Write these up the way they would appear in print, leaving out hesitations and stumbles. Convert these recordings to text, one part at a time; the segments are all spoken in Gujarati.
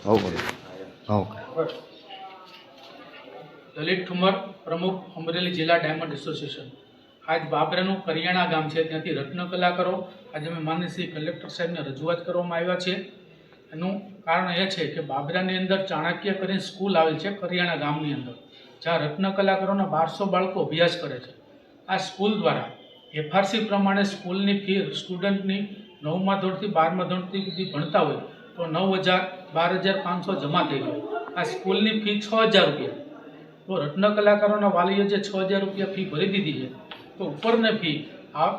હવ બોલો. હવ દલિત ઠુમર, પ્રમુખ અમરેલી જિલ્લા ડાયમંડ એસોસિએશન. આજ બાબરાનું કરિયાણા ગામ છે, ત્યાંથી રત્ન કલાકારો આજે અમે માનનીય શ્રી કલેક્ટર સાહેબને રજૂઆત કરવામાં આવ્યા છે. એનું કારણ એ છે કે બાબરાની અંદર ચાણક્ય કરીને સ્કૂલ આવેલ છે કરિયાણા ગામની અંદર, જ્યાં રત્ન કલાકારોના 1200 બાળકો અભ્યાસ કરે છે. આ સ્કૂલ દ્વારા એફઆરસી પ્રમાણે સ્કૂલની ફી સ્ટુડન્ટની 9મા ધોરણથી 12મા ધોરણ સુધી ભણતા હોય તો 9,000 12,500 જમા થઈ ગયો. આ સ્કૂલની ફી 6,000 રૂપિયા. તો રત્ન કલાકારોના વાલીઓ જે 6,000 રૂપિયા ફી ભરી દીધી છે, તો ઉપરની ફી આ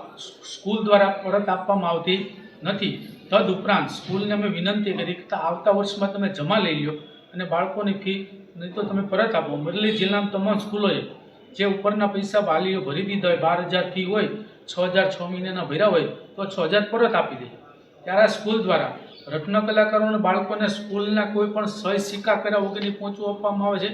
સ્કૂલ દ્વારા પરત આપવામાં આવતી નથી. તદ ઉપરાંત સ્કૂલને અમે વિનંતી કરી કે આવતા વર્ષમાં તમે જમા લઈ લો અને બાળકોની ફી નહીં તો તમે પરત આપો. અમરેલી જિલ્લામાં તમામ સ્કૂલોએ જે ઉપરના પૈસા વાલીઓ ભરી દીધા હોય, 12,000 ફી હોય, 6,000 6 મહિનાના ભર્યા હોય તો 6,000 પરત આપી દે. ત્યારે આ સ્કૂલ દ્વારા રત્ન કલાકારોના બાળકોને સ્કૂલના કોઈ પણ સહી સિક્કા કર્યા વગરની પહોંચવું આપવામાં આવે છે.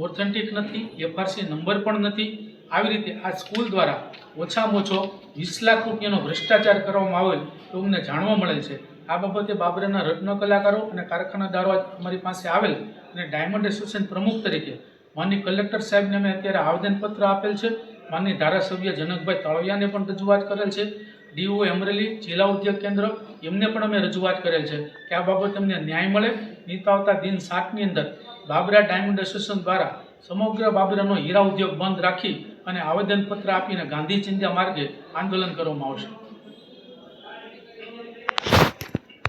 ઓથેન્ટિક નથી, એફઆરસી નંબર પણ નથી. આવી રીતે આ સ્કૂલ દ્વારા ઓછામાં ઓછો 20 લાખ રૂપિયાનો ભ્રષ્ટાચાર કરવામાં આવે તો અમને જાણવા મળેલ છે. આ બાબતે બાબરાના રત્ન કલાકારો અને કારખાનાદારો અમારી પાસે આવેલ અને ડાયમંડ એસોસિએશન પ્રમુખ તરીકે માનનીય કલેક્ટર સાહેબને અમે અત્યારે આવેદનપત્ર આપેલ છે. માનનીય ધારાસભ્ય જનકભાઈ તળવિયાને પણ રજૂઆત કરેલ છે. ડીઓ અમરેલી જિલ્લા ઉદ્યોગ કેન્દ્ર એમને પણ અમે રજૂઆત કરેલ છે કે આ બાબતે અમને ન્યાય મળે. નહીં આવતા દિન 7ની અંદર બાબરા ડાયમંડ એસોસિએશન દ્વારા સમગ્ર બાબરાનો હીરા ઉદ્યોગ બંધ રાખી અને આવેદનપત્ર આપીને ગાંધી ચિંધ્યા માર્ગે આંદોલન કરવામાં આવશે.